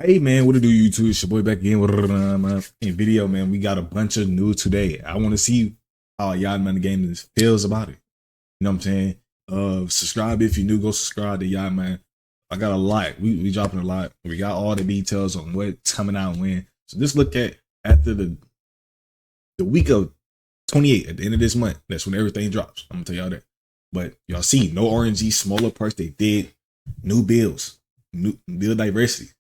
Hey man, what to do YouTube? It's your boy back again with another video, man. We got a bunch of news today. I want to see how Yall Man the Game feels about it. You know what I'm saying? Subscribe if you're new. Go subscribe to Yall Man. I got a lot. We dropping a lot. We got all the details on what's coming out and when. So just look at after the week of 28 at the end of this month. That's when everything drops. I'm gonna tell y'all that. But y'all see no RNG, smaller parts. They did new builds, new build diversity.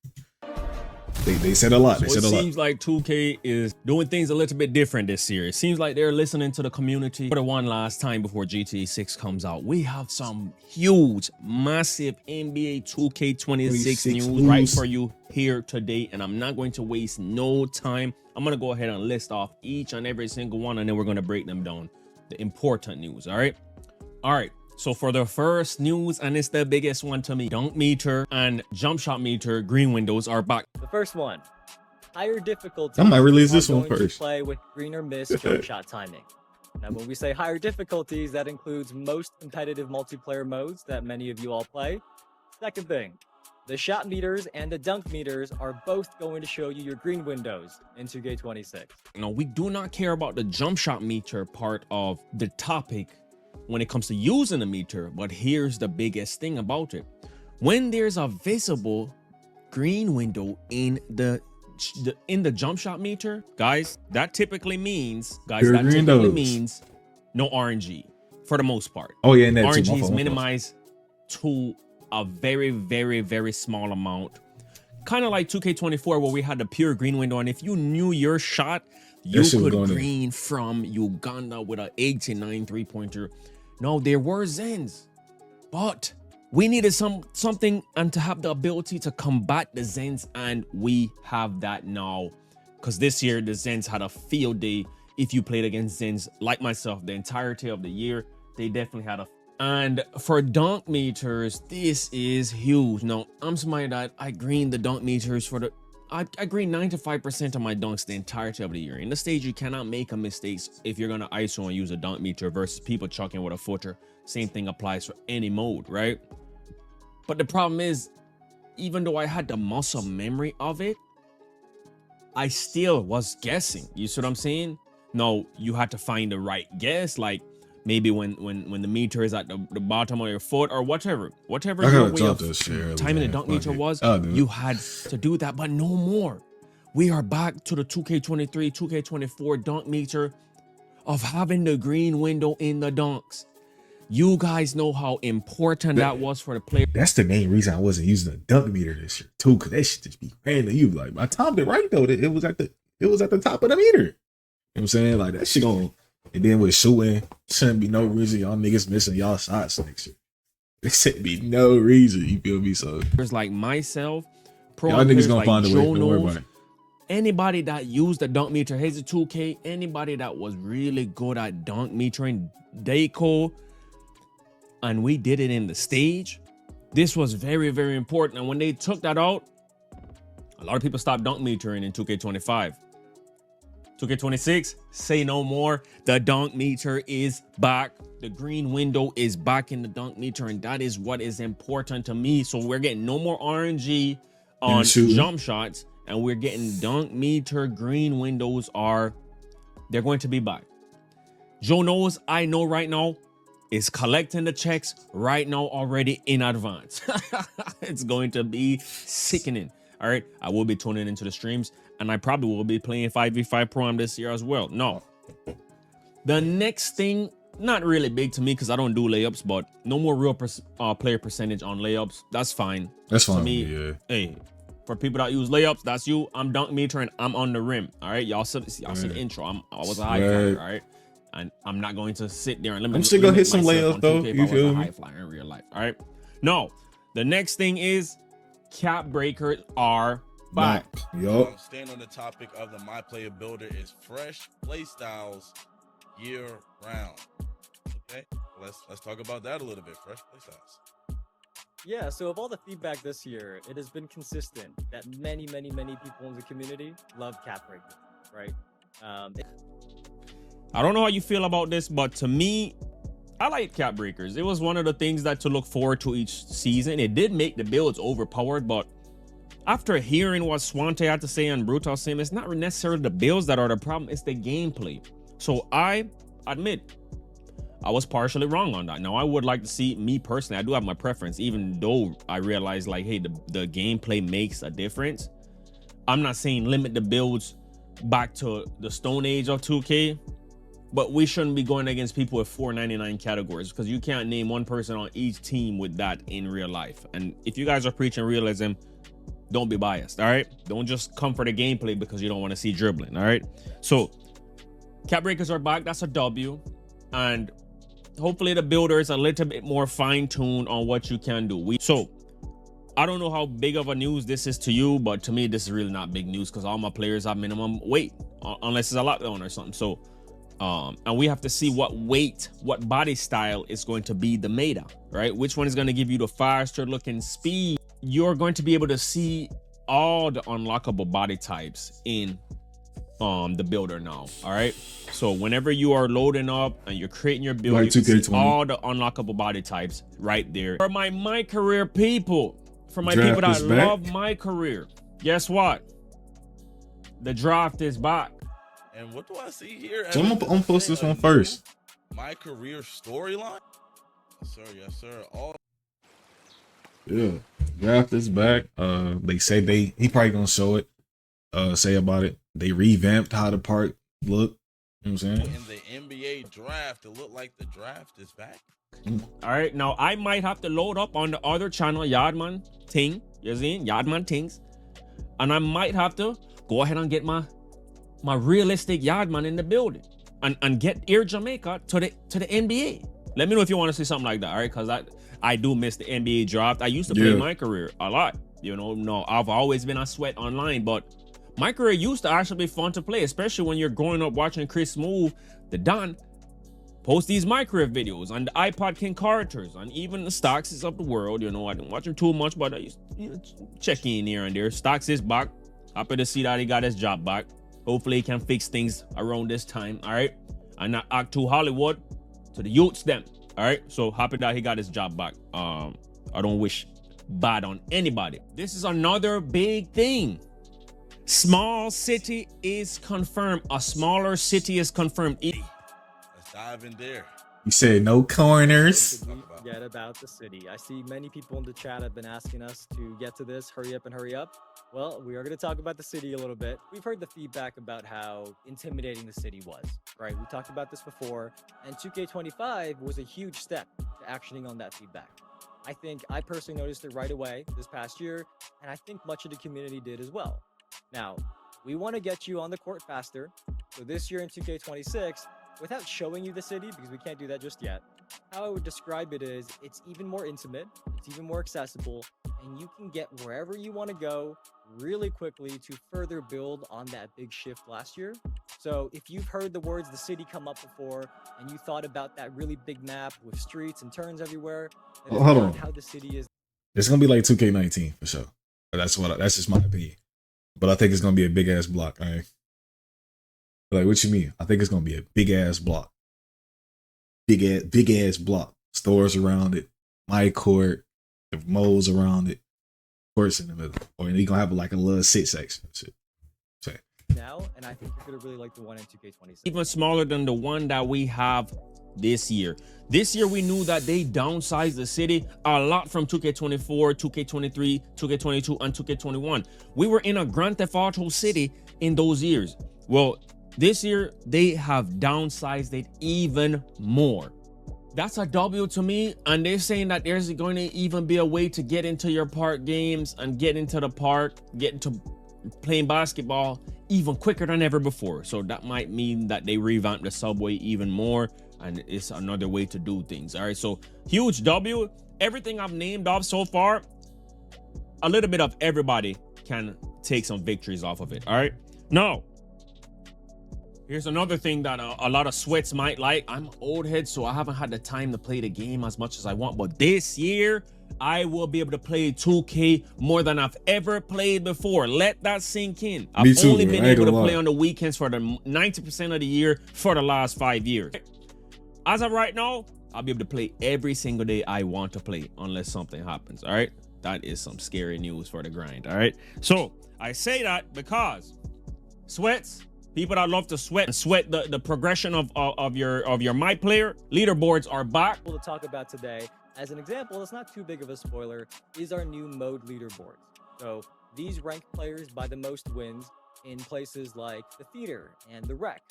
They said a lot. They said a lot. It seems like 2K is doing things a little bit different this year. It seems like they're listening to the community for the one last time before GTA 6 comes out. We have some huge, massive NBA 2K26 news right for you here today. And I'm not going to waste no time. I'm going to go ahead and list off each and every single one, and then we're going to break them down. The important news, all right? All right. So for the first news, and it's the biggest one to me, dunk meter and jump shot meter green windows are back. The first one, higher difficulty. I might release this one first. Play with green or miss jump shot timing. Now, when we say higher difficulties, that includes most competitive multiplayer modes that many of you all play. Second thing, the shot meters and the dunk meters are both going to show you your green windows in 2K26. Now, we do not care about the jump shot meter part of the topic when it comes to using a meter, but here's the biggest thing about it. When there's a visible green window in the jump shot meter, guys, that typically means no RNG for the most part. Oh yeah, and RNG is minimized to a very, very, very small amount. Kind of like 2K24 where we had the pure green window, and if you knew your shot, you could green from Uganda with an 89 3-pointer. No, there were Zens, but we needed something and to have the ability to combat the Zens, and we have that now. Because this year, the Zens had a field day. If you played against Zens, like myself, the entirety of the year, they definitely had a... And for dunk meters, this is huge. Now, I'm somebody that I green the dunk meters for the... I green 95% of my dunks the entirety of the year. In the stage, you cannot make a mistake if you're going to ISO and use a dunk meter versus people chucking with a footer. Same thing applies for any mode, right? But the problem is, even though I had the muscle memory of it, I still was guessing. You see what I'm saying? No, you had to find the right guess. Like maybe when the meter is at the bottom of your foot or whatever your way of timing the dunk meter was, you had to do that, but no more. We are back to the 2K23, 2K24 dunk meter of having the green window in the dunks. You guys know how important that was for the player. That's the main reason I wasn't using a dunk meter this year too, because that shit just be random. You like, I timed it right though. It was at the top of the meter. You know what I'm saying? Like that shit going. And then with shooting, shouldn't be no reason y'all niggas missing y'all shots next year. There shouldn't be no reason, you feel me? So there's like myself, pro y'all niggas gonna like find a way. Don't worry about it. Anybody that used the dunk meter, here's a 2K, anybody that was really good at dunk metering, Deco, and we did it in the stage. This was very, very important. And when they took that out, a lot of people stopped dunk metering in 2K25. 2K26, say no more. The dunk meter is back. The green window is back in the dunk meter, and that is what is important to me. So we're getting no more RNG on jump shots, and we're getting dunk meter green windows they're going to be back. Joe knows, I know right now, is collecting the checks right now already in advance. It's going to be sickening. All right, I will be tuning into the streams, and I probably will be playing 5v5 Pro-Am this year as well. No. The next thing, not really big to me because I don't do layups, but no more real player percentage on layups. That's fine. That's fine. To me, yeah. Hey, for people that use layups, that's you. I'm dunk meter and I'm on the rim. All right, y'all see the intro. I was a high flyer, all right? And I'm not going to sit there and I'm still gonna hit some layups though. You feel me? High flyer in real life. All right. No, the next thing is cap breakers are back. Yup. Staying on the topic of the My Player Builder is fresh play styles year round. Okay, let's talk about that a little bit. Fresh play styles. Yeah, so of all the feedback this year, it has been consistent that many people in the community love cap breakers, right? I don't know how you feel about this, but to me, I like cap breakers. It was one of the things that to look forward to each season. It did make the builds overpowered, but after hearing what Swante had to say and Brutal Sim, it's not necessarily the builds that are the problem, it's the gameplay. So I admit I was partially wrong on that. Now I would like to see, me personally, I do have my preference, even though I realize like, hey, the gameplay makes a difference. I'm not saying limit the builds back to the Stone Age of 2K, but we shouldn't be going against people with 499 categories, because you can't name one person on each team with that in real life. And if you guys are preaching realism, don't be biased, all right? Don't just come for the gameplay because you don't want to see dribbling, all right? So cap breakers are back. That's a W. And hopefully the builder is a little bit more fine-tuned on what you can do. So I don't know how big of a news this is to you, but to me, this is really not big news because all my players have minimum weight, unless it's a lockdown or something. So, and we have to see what weight, what body style is going to be the meta, right? Which one is going to give you the faster looking speed? You're going to be able to see all the unlockable body types in the builder now. All right. So whenever you are loading up and you're creating your build, like you can see all the unlockable body types right there. For my career people, for my people that love my career, guess what? The draft is back. And what do I see here? So I'm gonna post this one first. My career storyline. Yes, sir. Yes, sir. All. Yeah, draft is back. They say he probably gonna show it. Say about it. They revamped how the park look. You know what I'm saying? In the NBA draft, it looked like the draft is back. All right, now I might have to load up on the other channel, Yardman Ting. You see, Yardman Tings, and I might have to go ahead and get my realistic Yardman in the building and get Air Jamaica to the NBA. Let me know if you want to see something like that, all right? Because I do miss the NBA draft. I used to play my career a lot. You know, no, I've always been a sweat online, but my career used to actually be fun to play, especially when you're growing up watching Chris Smooth, the Don, post these my career videos on the iPod King characters and even the Stocks of the world. You know, I didn't watch him too much, but I used to check in here and there. Stocks is back. Happy to see that he got his job back. Hopefully he can fix things around this time, all right? And not act too Hollywood to the youths them, all right? So happy that he got his job back. I don't wish bad on anybody. This is another big thing. Small city is confirmed. A smaller city is confirmed. Let's dive in there. You said no corners. Forget about the city. I see many people in the chat have been asking us to get to this. Hurry up and hurry up. Well, we are going to talk about the city a little bit. We've heard the feedback about how intimidating the city was, right? We talked about this before, and 2K25 was a huge step to actioning on that feedback. I personally noticed it right away this past year, and I think much of the community did as well. Now, we want to get you on the court faster. So this year in 2K26, without showing you the city, because we can't do that just yet, how I would describe it is it's even more intimate, it's even more accessible, and you can get wherever you want to go really quickly to further build on that big shift last year. So if you've heard the words the city come up before and you thought about that really big map with streets and turns everywhere, hold on. How the city is. It's gonna be like 2K19 for sure. That's just my opinion. But I think it's gonna be a big ass block. All right. Like, what you mean? I think it's gonna be a big ass block. Big ass block. Stores around it. My court. The moles around it. Courts in the middle. Or you're gonna have like a little sit section. Now, and I think you're gonna really like the one in 2K26. Even smaller than the one that we have this year. This year we knew that they downsized the city a lot from 2K24, 2K23, 2K22, and 2K21. We were in a Grand Theft Auto city in those years. Well, this year they have downsized it even more. That's a W to me, and they're saying that there's going to even be a way to get into your park games and get into the park, get into playing basketball even quicker than ever before. So that might mean that they revamped the subway even more, and it's another way to do things. All right, so huge W. Everything I've named off so far, a little bit of everybody can take some victories off of it. All right, now here's another thing that a lot of sweats might like. I'm old head, so I haven't had the time to play the game as much as I want, but this year I will be able to play 2K more than I've ever played before. Let that sink in. I've only been able to play on the weekends for the 90% of the year for the last 5 years. As of right now, I'll be able to play every single day I want to play unless something happens. All right, That is some scary news for the grind. All right. So I say that because sweats, people that love to sweat the progression of your my player leaderboards are back. To talk about today, as an example, it's not too big of a spoiler, is our new mode leaderboards. So these rank players by the most wins in places like the theater and the rec.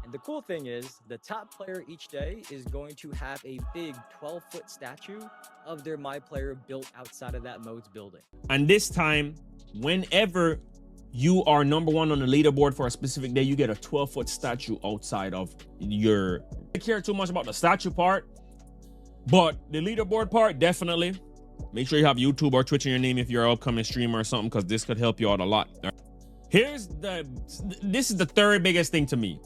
And the cool thing is, the top player each day is going to have a big 12-foot statue of their my player built outside of that mode's building. And this time, whenever you are number one on the leaderboard for a specific day, you get a 12-foot statue outside of your... I don't care too much about the statue part, but the leaderboard part, definitely. Make sure you have YouTube or Twitch in your name if you're an upcoming streamer or something, because this could help you out a lot. This is the third biggest thing to me.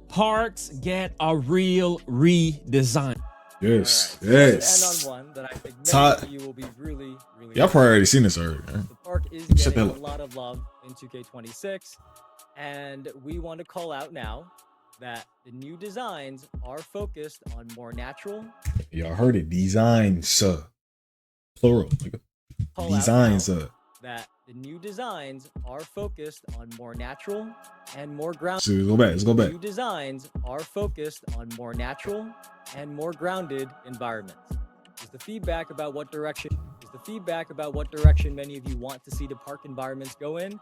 Parks get a real redesign. Yes, Right. yes. And on one that I think many of you will be really Y'all probably already seen this already. Right? The park is Shut getting that a lot of love in 2K26, and we want to call out now that the new designs are focused on more natural. Y'all heard it. Designs, plural. Call out Designs, now that the new designs are focused on more natural and more grounded. So let's go back. New designs are focused on more natural and more grounded environments. Is the feedback about what direction many of you want to see the park environments go in?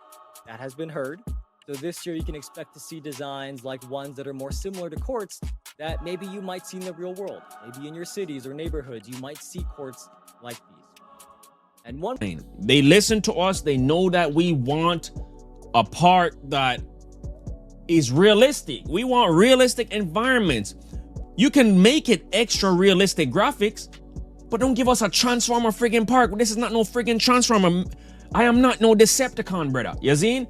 That has been heard. So this year you can expect to see designs like ones that are more similar to courts that maybe you might see in the real world. Maybe in your cities or neighborhoods, you might see courts like these. And one, they listen to us. They know that we want a park that is realistic. We want realistic environments. You can make it extra realistic graphics, but don't give us a Transformer friggin' park. This is not no friggin' Transformer. I am not no Decepticon, brother. You see?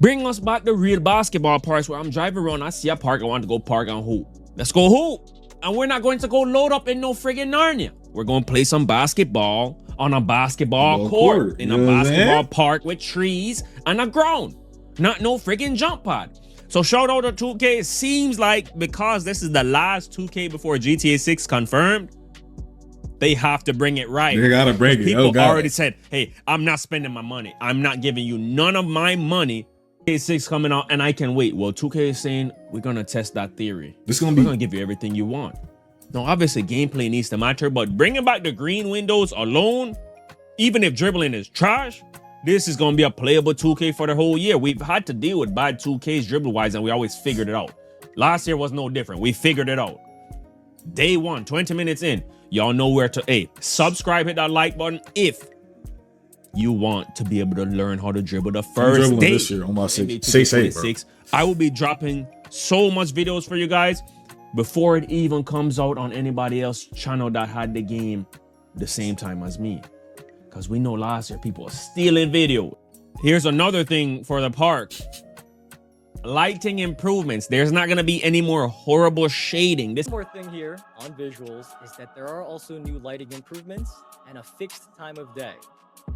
Bring us back the real basketball parks where I'm driving around, I see a park, I want to go park and hoop. Let's go hoop. And we're not going to go load up in no friggin' Narnia. We're going to play some basketball on a basketball court in a basketball park with trees and a ground. Not no friggin' jump pad. So shout out to 2K. It seems like because this is the last 2K before GTA 6 confirmed, they have to bring it right. They gotta bring it. People already said, hey, I'm not spending my money. I'm not giving you none of my money. GTA 6 coming out and I can wait. Well, 2K is saying we're gonna test that theory. We're gonna give you everything you want. Now, obviously, gameplay needs to matter, but bringing back the green windows alone, even if dribbling is trash, this is gonna be a playable 2K for the whole year. We've had to deal with bad 2Ks dribble-wise, and we always figured it out. Last year was no different. We figured it out. Day one, 20 minutes in, y'all know where to, subscribe, hit that like button if you want to be able to learn how to dribble the first day. This year on my say, bro. I will be dropping so much videos for you guys before it even comes out on anybody else's channel that had the game the same time as me. Because we know last year people are stealing video. Here's another thing for the park. Lighting improvements. There's not going to be any more horrible shading. One more thing here on visuals is that there are also new lighting improvements and a fixed time of day.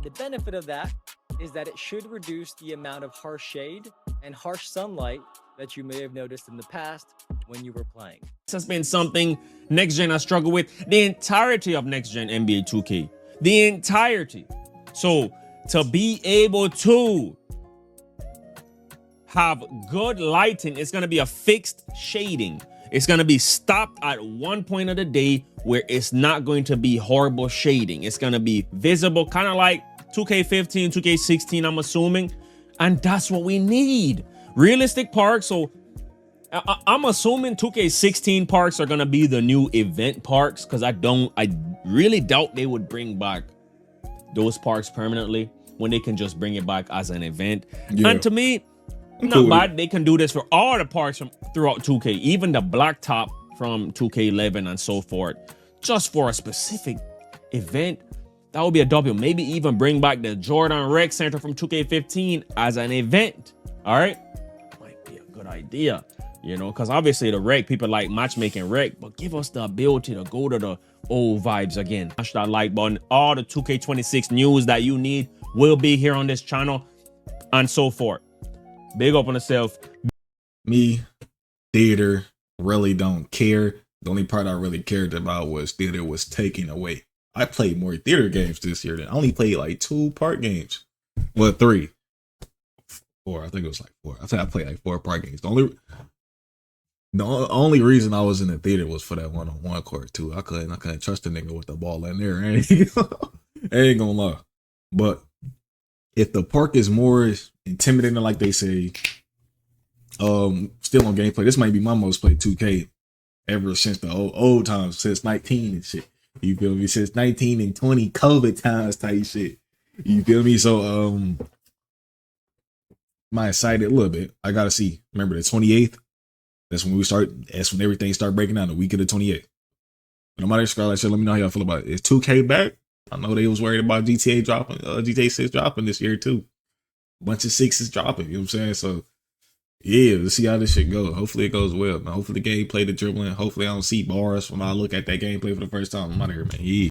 The benefit of that is that it should reduce the amount of harsh shade and harsh sunlight that you may have noticed in the past when you were playing. This has been something Next Gen has struggled with the entirety of Next Gen NBA 2K. The entirety. So to be able to have good lighting, it's going to be a fixed shading. It's going to be stopped at one point of the day where it's not going to be horrible shading. It's going to be visible, kind of like 2K15, 2K16, I'm assuming. And that's what we need. Realistic parks. So I'm assuming 2K16 parks are going to be the new event parks, because I really doubt they would bring back those parks permanently when they can just bring it back as an event. Yeah. And to me, not bad. They can do this for all the parks from throughout 2K, even the blacktop from 2K11 and so forth, just for a specific event. That would be a W. Maybe even bring back the Jordan Rec Center from 2K15 as an event. All right, might be a good idea, you know, because obviously the rec, people like matchmaking rec, but give us the ability to go to the old vibes again. Smash that like button. All the 2K26 news that you need will be here on this channel and so forth. Big up on yourself. Me, theater, really don't care. The only part I really cared about was theater was taking away. I played more theater games this year than I only played like 2 park games. Well, 3. 4. I think it was like 4. I think I played like 4 park games. The only reason I was in the theater was for that 1-on-1 court too. I couldn't trust a nigga with the ball in there. I ain't gonna lie. But if the park is more intimidating, like they say, still on gameplay, this might be my most played 2K ever since the old times, since 19 and shit. You feel me? Since 19 and 20 COVID times type shit. You feel me? So am I excited a little bit? I gotta see. Remember the 28th? That's when everything start breaking down, the week of the 28th. But I'm out there, Scarlett, let me know how y'all feel about it. Is 2K back? I know they was worried about GTA dropping, GTA 6 dropping this year too. A bunch of 6s dropping, you know what I'm saying? So yeah, let's see how this shit goes. Hopefully it goes well, man. Hopefully the gameplay, the dribbling. Hopefully I don't see bars when I look at that gameplay for the first time. I'm out of here, man. Yeah.